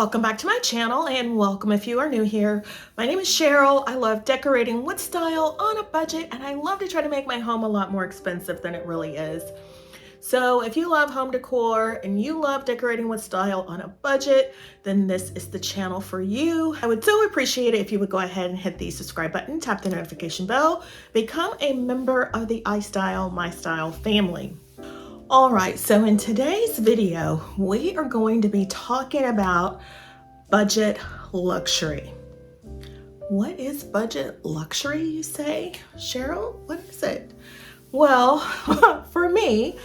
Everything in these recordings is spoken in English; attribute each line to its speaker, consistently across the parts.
Speaker 1: Welcome back to my channel, and welcome if you are new here. My name is Cheryl. I love decorating with style on a budget, and I love to try to make my home a lot more expensive than it really is. So if you love home decor and you love decorating with style on a budget, then this is the channel for you. I would so appreciate it if you would go ahead and hit the subscribe button, tap the notification bell, become a member of the iStylEmystyle family. All right, so in today's video, we are going to be talking about budget luxury. What is budget luxury, you say? Cheryl, what is it? Well, for me,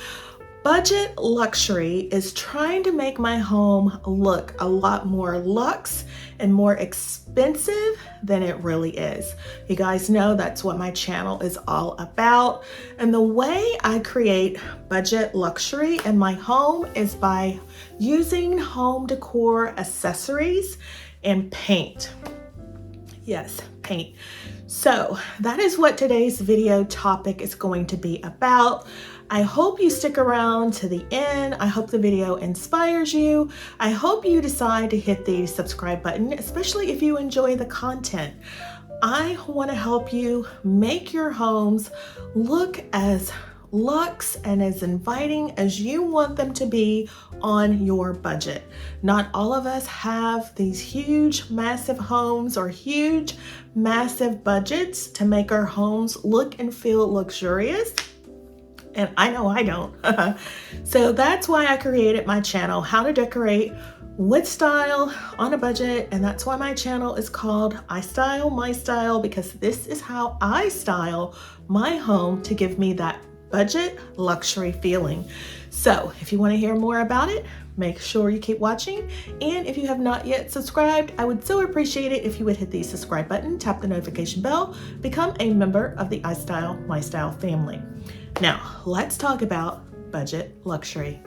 Speaker 1: budget luxury is trying to make my home look a lot more luxe and more expensive than it really is. You guys know that's what my channel is all about. And the way I create budget luxury in my home is by using home decor accessories and paint. Yes, paint. So that is what today's video topic is going to be about. I hope you stick around to the end. I hope the video inspires you. I hope you decide to hit the subscribe button, especially if you enjoy the content. I want to help you make your homes look as luxe and as inviting as you want them to be on your budget. Not all of us have these huge, massive homes or huge, massive budgets to make our homes look and feel luxurious. And I know I don't. So that's why I created my channel, How to Decorate with Style on a Budget. And that's why my channel is called iStylEmystyle, because this is how I style my home to give me that budget luxury feeling. So if you want to hear more about it, make sure you keep watching. And if you have not yet subscribed, I would so appreciate it if you would hit the subscribe button, tap the notification bell, become a member of the iStylEmystyle family. Now, let's talk about budget luxury.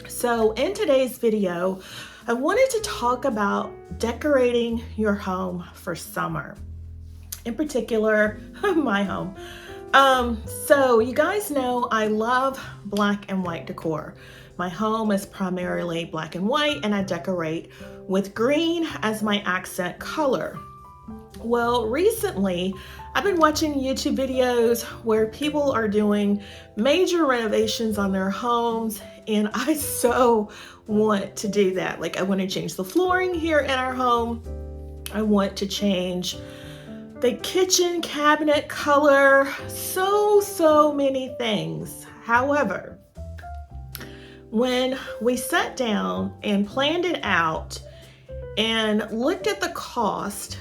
Speaker 1: So in today's video, I wanted to talk about decorating your home for summer. In particular, my home. So you guys know I love black and white decor. My home is primarily black and white, and I decorate with green as my accent color. Well, recently, I've been watching YouTube videos where people are doing major renovations on their homes, and I so want to do that. Like, I want to change the flooring here in our home. I want to change the kitchen cabinet color, so many things. However, when we sat down and planned it out and looked at the cost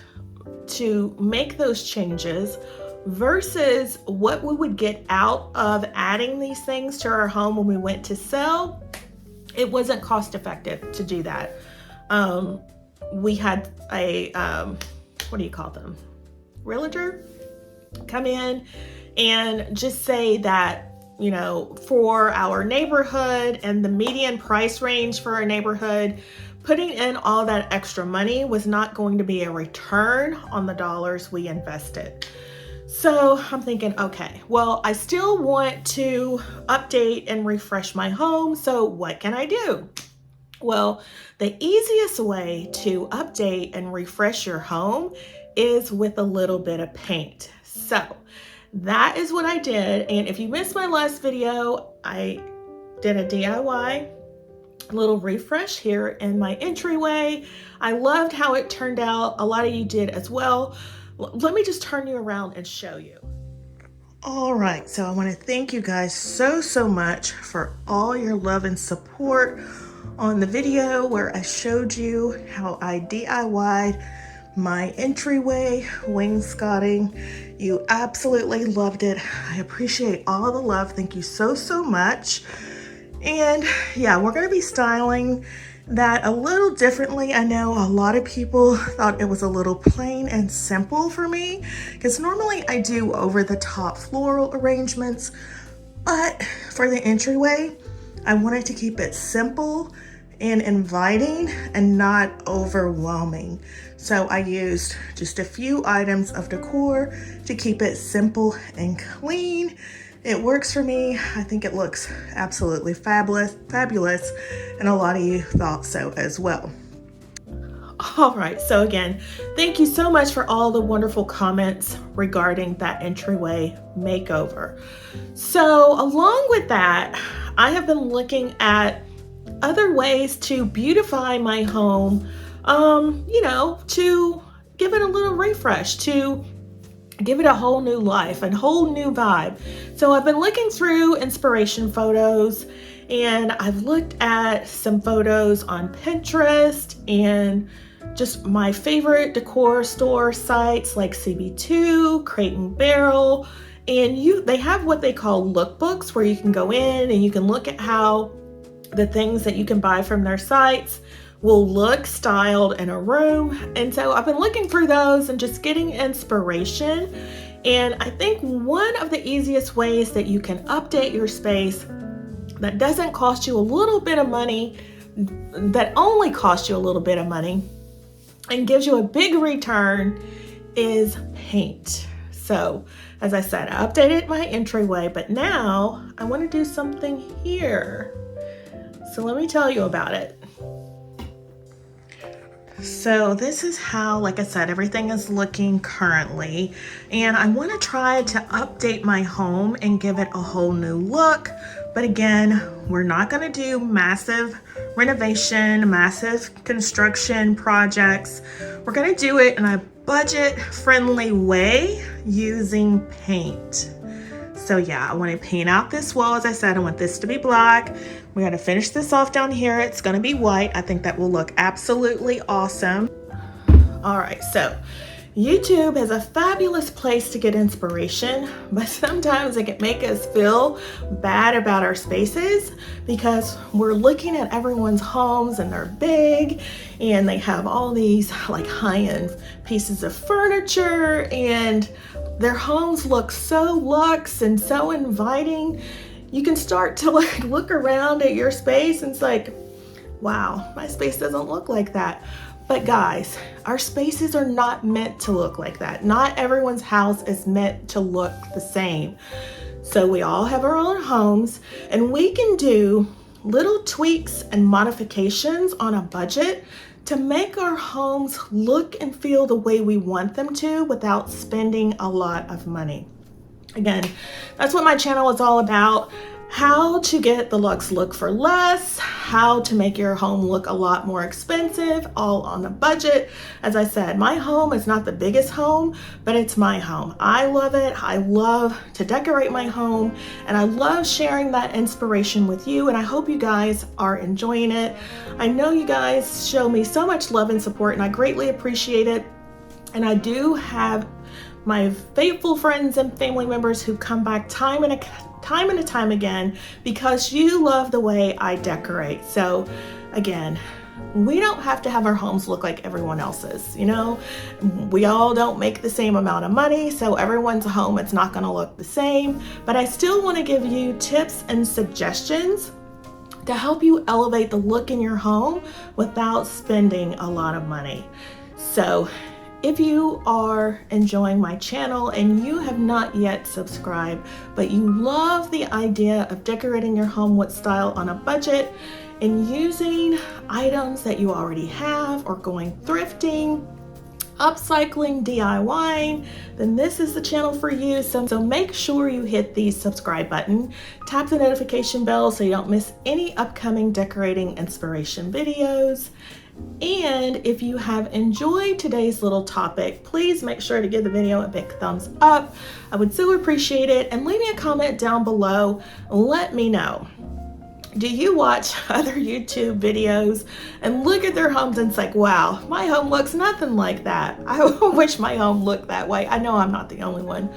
Speaker 1: to make those changes versus what we would get out of adding these things to our home when we went to sell, it wasn't cost effective to do that. We had a, what do you call them? Realtor come in and just say that, you know, for our neighborhood and the median price range for our neighborhood, putting in all that extra money was not going to be a return on the dollars we invested. So I'm thinking, okay, well, I still want to update and refresh my home. So what can I do? Well, the easiest way to update and refresh your home is with a little bit of paint. So that is what I did. And if you missed my last video, I did a DIY little refresh here in my entryway. I loved how it turned out. A lot of you did as well. Let me just turn you around and show you. All right, so I want to thank you guys so much for all your love and support on the video where I showed you how I DIY'd my entryway wainscoting. You absolutely loved it. I appreciate all the love. Thank you so much. And yeah, we're going to be styling that a little differently. I know a lot of people thought it was a little plain and simple for me, because normally I do over the top floral arrangements, but for the entryway, I wanted to keep it simple and inviting and not overwhelming. So I used just a few items of decor to keep it simple and clean. It works for me. I think it looks absolutely fabulous, and a lot of you thought so as well. All right, so again, thank you so much for all the wonderful comments regarding that entryway makeover. So along with that, I have been looking at other ways to beautify my home, to give it a little refresh, to give it a whole new life and whole new vibe. So I've been looking through inspiration photos, and I've looked at some photos on Pinterest and just my favorite decor store sites like CB2, Crate and Barrel, and they have what they call lookbooks where you can go in and you can look at how the things that you can buy from their sites will look styled in a room. And so I've been looking through those and just getting inspiration. And I think one of the easiest ways that you can update your space that doesn't cost you a little bit of money, that only costs you a little bit of money and gives you a big return, is paint. So as I said, I updated my entryway, but now I want to do something here. So let me tell you about it. So this is how, like I said, everything is looking currently, and I want to try to update my home and give it a whole new look. But again, we're not going to do massive renovation, massive construction projects. We're going to do it in a budget-friendly way using paint. So yeah, I want to paint out this wall. As I said, I want this to be black. We got to finish this off down here. It's going to be white. I think that will look absolutely awesome. All right, so YouTube is a fabulous place to get inspiration, but sometimes it can make us feel bad about our spaces because we're looking at everyone's homes and they're big and they have all these like high-end pieces of furniture and their homes look so luxe and so inviting. You can start to look around at your space and it's like, wow, my space doesn't look like that. But guys, our spaces are not meant to look like that. Not everyone's house is meant to look the same. So we all have our own homes, and we can do little tweaks and modifications on a budget to make our homes look and feel the way we want them to without spending a lot of money. Again, that's what my channel is all about. How to get the luxe look for less, how to make your home look a lot more expensive, all on a budget. As I said, my home is not the biggest home, but it's my home. I love it. I love to decorate my home, and I love sharing that inspiration with you, and I hope you guys are enjoying it. I know you guys show me so much love and support, and I greatly appreciate it. And I do have my faithful friends and family members who come back time and time again because you love the way I decorate. So again, we don't have to have our homes look like everyone else's, you know? We all don't make the same amount of money, so everyone's home, it's not gonna look the same. But I still wanna give you tips and suggestions to help you elevate the look in your home without spending a lot of money. So if you are enjoying my channel and you have not yet subscribed, but you love the idea of decorating your home with style on a budget and using items that you already have or going thrifting, upcycling, DIYing, then this is the channel for you. So make sure you hit the subscribe button, tap the notification bell so you don't miss any upcoming decorating inspiration videos. And if you have enjoyed today's little topic, please make sure to give the video a big thumbs up. I would so appreciate it. And leave me a comment down below. Let me know. Do you watch other YouTube videos and look at their homes and it's like, wow, my home looks nothing like that. I wish my home looked that way. I know I'm not the only one.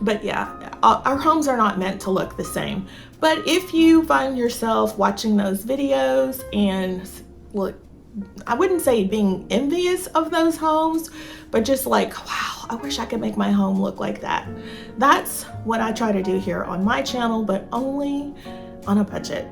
Speaker 1: But yeah, our homes are not meant to look the same. But if you find yourself watching those videos and look, I wouldn't say being envious of those homes, but just like, wow, I wish I could make my home look like that. That's what I try to do here on my channel, but only on a budget.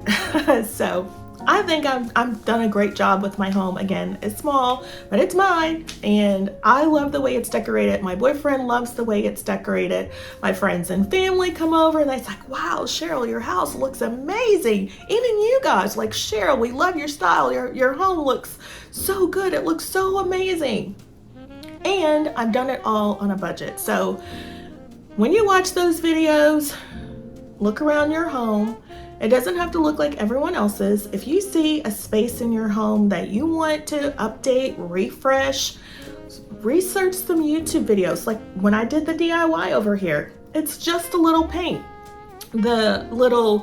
Speaker 1: So I think I've done a great job with my home. Again, it's small, but it's mine, and I love the way it's decorated. My boyfriend loves the way it's decorated. My friends and family come over and they're like, wow, Sheryl, your house looks amazing. Even you guys, like, Sheryl, we love your style. Your home looks so good. It looks so amazing. And I've done it all on a budget. So when you watch those videos, look around your home. It doesn't have to look like everyone else's. If you see a space in your home that you want to update, refresh, research some YouTube videos. Like when I did the DIY over here, it's just a little paint. The little,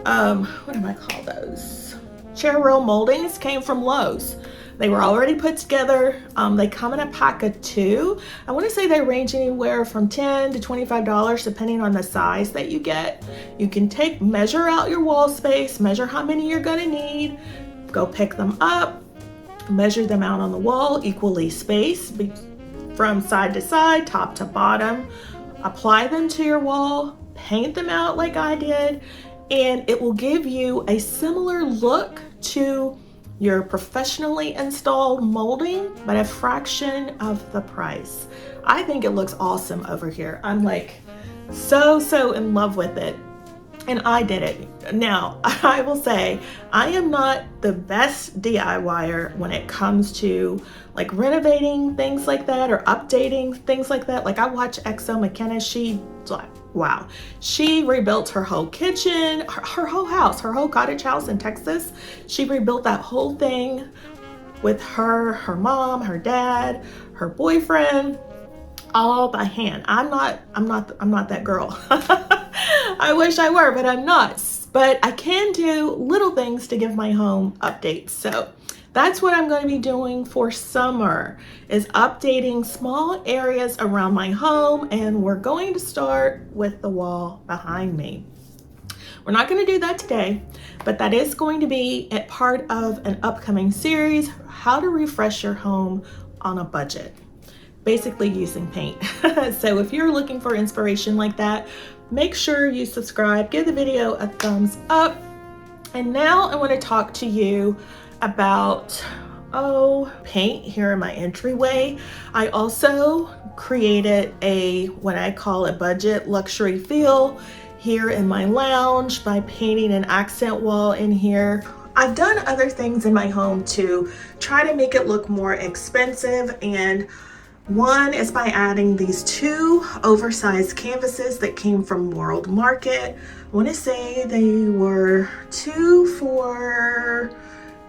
Speaker 1: what do I call those? Sheryl moldings came from Lowe's. They were already put together. They come in a pack of 2. I want to say they range anywhere from $10 to $25 depending on the size that you get. You can measure out your wall space, measure how many you're going to need, go pick them up, measure them out on the wall, equally spaced from side to side, top to bottom, apply them to your wall, paint them out like I did, and it will give you a similar look to your professionally installed molding, but a fraction of the price. I think it looks awesome over here. I'm like so in love with it. And I did it. Now, I will say, I am not the best DIYer when it comes to like renovating things like that or updating things like that. Like I watch XoXo McKenna, wow. She rebuilt her whole kitchen, her whole house, her whole cottage house in Texas. She rebuilt that whole thing with her mom, her dad, her boyfriend, all by hand. I'm not that girl. I wish I were, but I'm not. But I can do little things to give my home updates. So that's what I'm going to be doing for summer, is updating small areas around my home, and we're going to start with the wall behind me. We're not going to do that today, but that is going to be a part of an upcoming series, how to refresh your home on a budget, basically using paint. So if you're looking for inspiration like that, make sure you subscribe, give the video a thumbs up. And now I want to talk to you about paint here in my entryway. I also created what I call a budget luxury feel here in my lounge by painting an accent wall in here. I've done other things in my home to try to make it look more expensive, and one is by adding these 2 oversized canvases that came from World Market. I want to say they were 2 for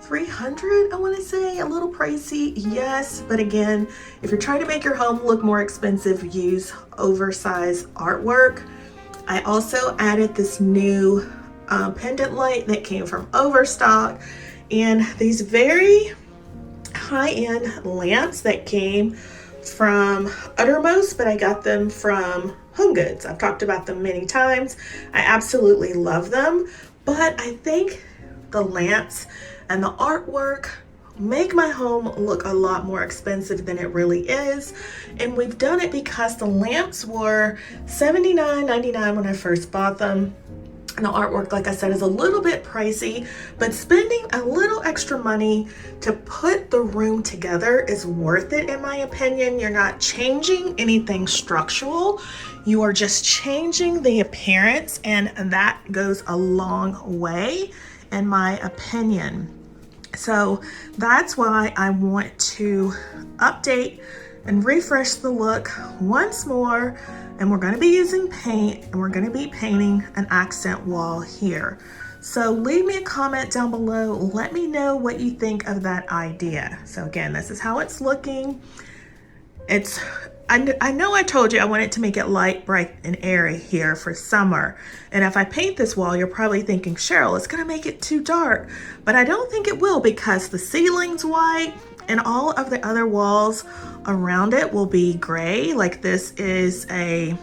Speaker 1: $300, I want to say, a little pricey, yes, but again, if you're trying to make your home look more expensive, use oversized artwork. I also added this new pendant light that came from Overstock, and these very high-end lamps that came from Uttermost, but I got them from HomeGoods. I've talked about them many times. I absolutely love them, but I think the lamps and the artwork make my home look a lot more expensive than it really is. And we've done it because the lamps were $79.99 when I first bought them. And the artwork, like I said, is a little bit pricey, but spending a little extra money to put the room together is worth it, in my opinion. You're not changing anything structural. You are just changing the appearance, and that goes a long way, in my opinion. So that's why I want to update and refresh the look once more. And we're going to be using paint, and we're going to be painting an accent wall here. So leave me a comment down below. Let me know what you think of that idea. So again, this is how it's looking. I know I told you I wanted to make it light, bright, and airy here for summer. And if I paint this wall, you're probably thinking, Sheryl, it's going to make it too dark. But I don't think it will, because the ceiling's white and all of the other walls around it will be gray. Like this is a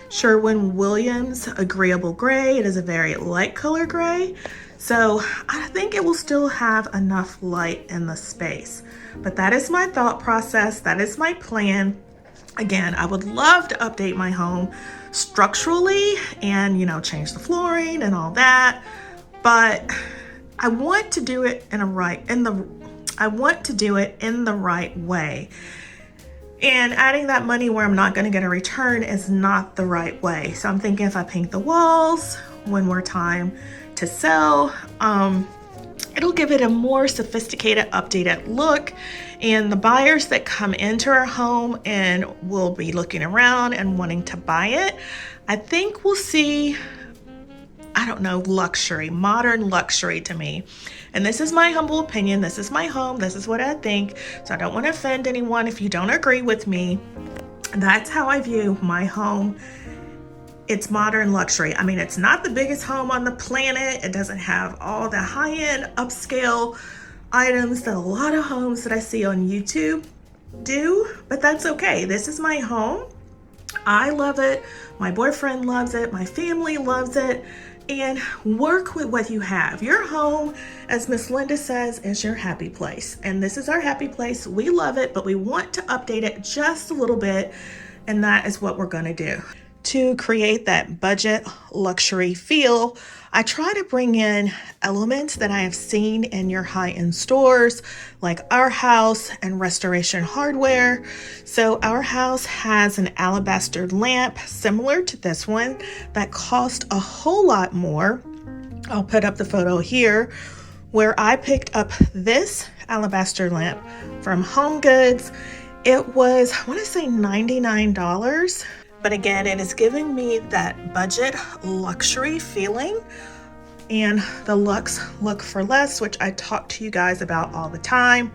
Speaker 1: Sherwin-Williams agreeable gray. It is a very light color gray. So I think it will still have enough light in the space. But that is my thought process. That is my plan. Again, I would love to update my home structurally and, change the flooring and all that. But I want to do it in the right way. And adding that money where I'm not going to get a return is not the right way. So I'm thinking if I paint the walls when we're time to sell, it'll give it a more sophisticated, updated look. And the buyers that come into our home and will be looking around and wanting to buy it, I think we'll see, I don't know, luxury, modern luxury to me. And this is my humble opinion. This is my home. This is what I think. So I don't want to offend anyone if you don't agree with me. That's how I view my home. It's modern luxury. I mean, it's not the biggest home on the planet. It doesn't have all the high-end upscale items that a lot of homes that I see on YouTube do, but that's okay. This is my home. I love it. My boyfriend loves it. My family loves it. And work with what you have. Your home, as Miss Linda says, is your happy place. And this is our happy place. We love it, but we want to update it just a little bit. And that is what we're going to do. To create that budget luxury feel, I try to bring in elements that I have seen in your high-end stores, like Our House and Restoration Hardware. So Our House has an alabaster lamp similar to this one that cost a whole lot more. I'll put up the photo here where I picked up this alabaster lamp from Home Goods. It was, I want to say $99. But again, it is giving me that budget luxury feeling and the Luxe look for less, which I talk to you guys about all the time.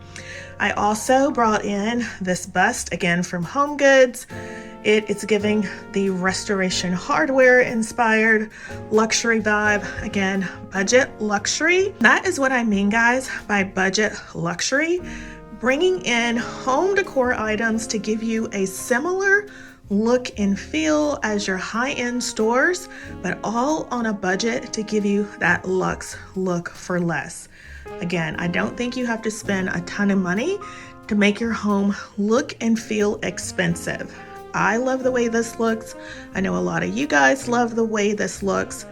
Speaker 1: I also brought in this bust again from Home Goods. It's giving the Restoration Hardware inspired luxury vibe. Again, budget luxury. That is what I mean, guys, by budget luxury. Bringing in home decor items to give you a similar look and feel as your high-end stores, but all on a budget to give you that luxe look for less. Again, I don't think you have to spend a ton of money to make your home look and feel expensive. I love the way this looks. I know a lot of you guys love the way this looks,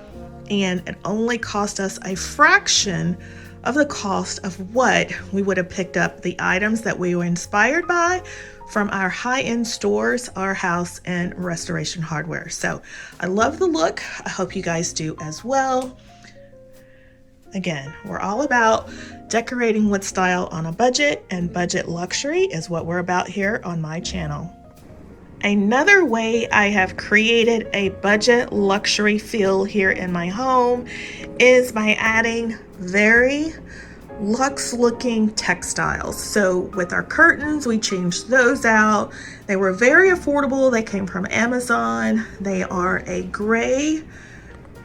Speaker 1: and it only cost us a fraction of the cost of what we would have picked up the items that we were inspired by from our high-end stores, Our House, and Restoration Hardware. So I love the look. I hope you guys do as well. Again, we're all about decorating with style on a budget, and budget luxury is what we're about here on my channel. Another way I have created a budget luxury feel here in my home is by adding very luxe looking textiles. So with our curtains, we changed those out. They were very affordable. They came from Amazon. They are a gray,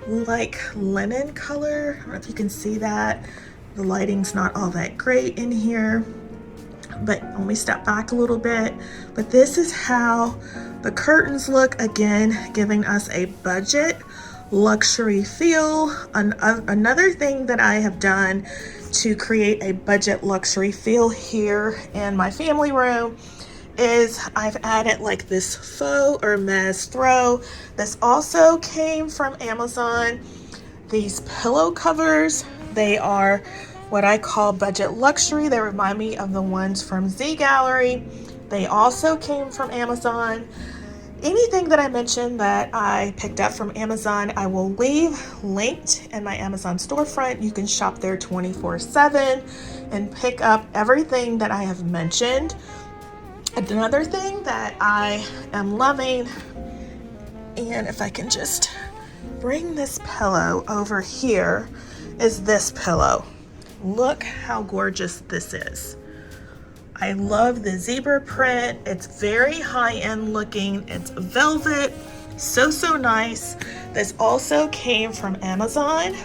Speaker 1: like linen color. I don't know if you can see that. The lighting's not all that great in here, but let me step back a little bit. But this is how the curtains look, again, giving us a budget luxury feel. Another thing that I have done to create a budget luxury feel here in my family room is I've added like this faux Hermes throw. This also came from Amazon. These pillow covers, they are what I call budget luxury. They remind me of the ones from Z Gallery. They also came from Amazon. Anything that I mentioned that I picked up from Amazon, I will leave linked in my Amazon storefront. You can shop there 24/7 and pick up everything that I have mentioned. Another thing that I am loving, and if I can just bring this pillow over here, is this pillow. Look how gorgeous this is. I love the zebra print. It's very high-end looking. It's velvet, so nice. This also came from Amazon.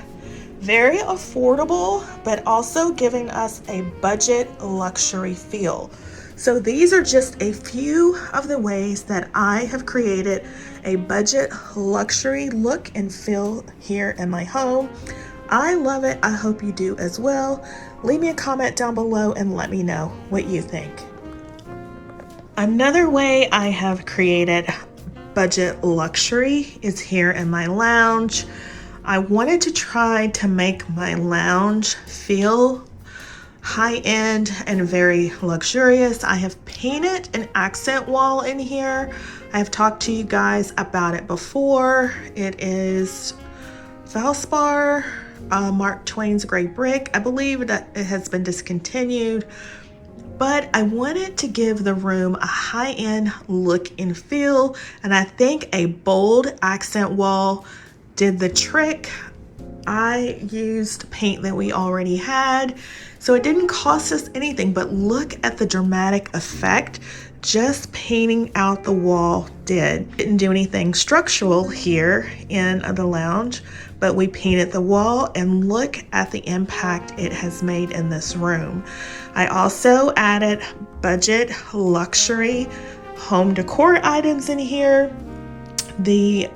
Speaker 1: Very affordable, but also giving us a budget luxury feel. So these are just a few of the ways that I have created a budget luxury look and feel here in my home. I love it. I hope you do as well. Leave me a comment down below and let me know what you think. Another way I have created budget luxury is here in my lounge. I wanted to try to make my lounge feel high-end and very luxurious. I have painted an accent wall in here. I have talked to you guys about it before. It is Valspar, Mark Twain's Gray Brick. I believe that it has been discontinued, but I wanted to give the room a high-end look and feel, and I think a bold accent wall did the trick. I used paint that we already had, so it didn't cost us anything, but look at the dramatic effect just painting out the wall did. Didn't do anything structural here in the lounge, but we painted the wall, and look at the impact it has made in this room. I also added budget luxury home decor items in here. The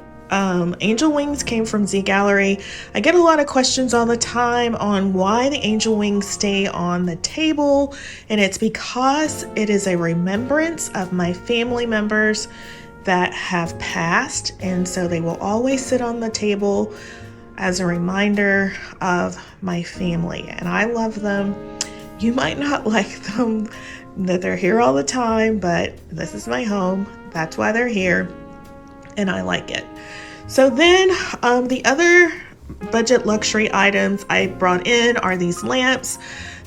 Speaker 1: angel wings came from Z Gallery. I get a lot of questions all the time on why the angel wings stay on the table, and it's because it is a remembrance of my family members that have passed, and so they will always sit on the table as a reminder of my family, and I love them. You might not like them, that they're here all the time, but this is my home. That's why they're here, and I like it. So then the other budget luxury items I brought in are these lamps.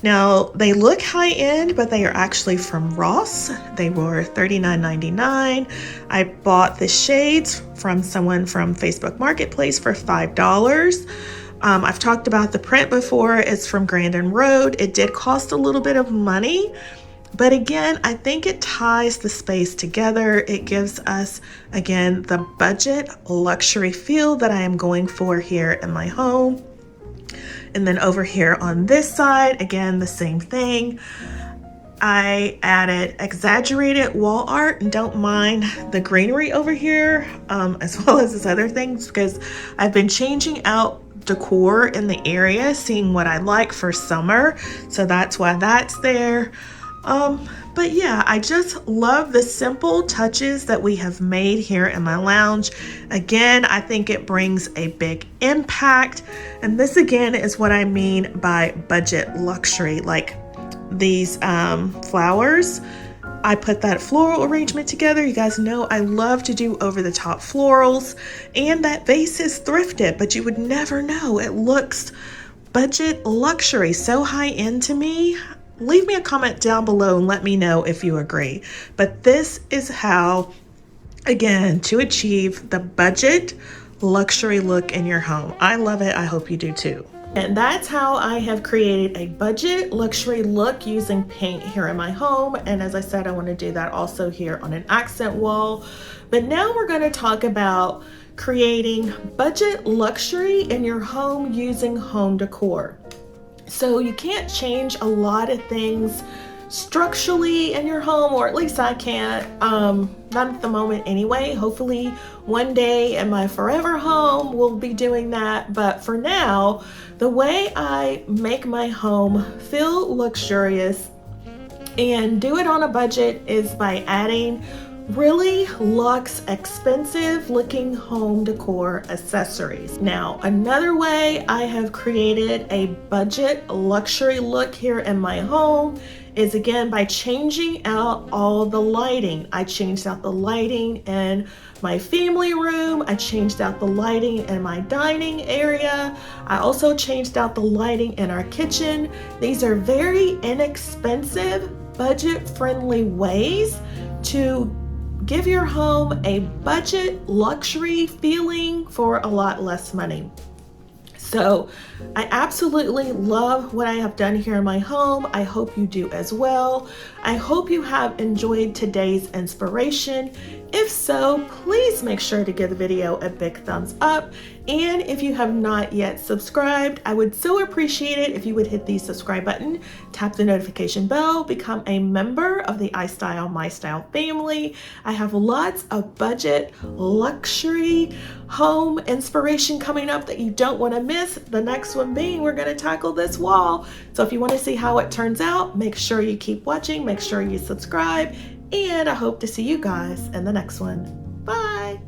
Speaker 1: Now they look high-end, but they are actually from Ross. They were $39.99. I bought the shades from someone from Facebook Marketplace for $5. I've talked about the print before. It's from Grandin Road. It did cost a little bit of money, but again, I think it ties the space together. It gives us, again, the budget luxury feel that I am going for here in my home. And then over here on this side, again, the same thing. I added exaggerated wall art, and don't mind the greenery over here, as well as these other things, because I've been changing out decor in the area, seeing what I like for summer. So that's why that's there. But yeah, I just love the simple touches that we have made here in my lounge. Again, I think it brings a big impact. And this again is what I mean by budget luxury. Like these flowers, I put that floral arrangement together. You guys know I love to do over-the-top florals, and that vase is thrifted, but you would never know. It looks budget luxury, so high-end to me. Leave me a comment down below and let me know if you agree. But this is how, again, to achieve the budget luxury look in your home. I love it. I hope you do too. And that's how I have created a budget luxury look using paint here in my home. And as I said, I want to do that also here on an accent wall. But now we're going to talk about creating budget luxury in your home using home decor. So you can't change a lot of things structurally in your home, or at least I can't, not at the moment anyway. Hopefully one day in my forever home we'll be doing that, but for now, the way I make my home feel luxurious and do it on a budget is by adding really luxe, expensive looking home decor accessories. Now, another way I have created a budget luxury look here in my home is again by changing out all the lighting. I changed out the lighting in my family room. I changed out the lighting in my dining area. I also changed out the lighting in our kitchen. These are very inexpensive, budget-friendly ways to give your home a budget luxury feeling for a lot less money. So I absolutely love what I have done here in my home. I hope you do as well. I hope you have enjoyed today's inspiration. If so, please make sure to give the video a big thumbs up. And if you have not yet subscribed, I would so appreciate it if you would hit the subscribe button, tap the notification bell, become a member of the iStylEMYSTYLE family. I have lots of budget, luxury, home inspiration coming up that you don't want to miss. The next one being, we're going to tackle this wall. So if you want to see how it turns out, make sure you keep watching, make sure you subscribe, and I hope to see you guys in the next one. Bye.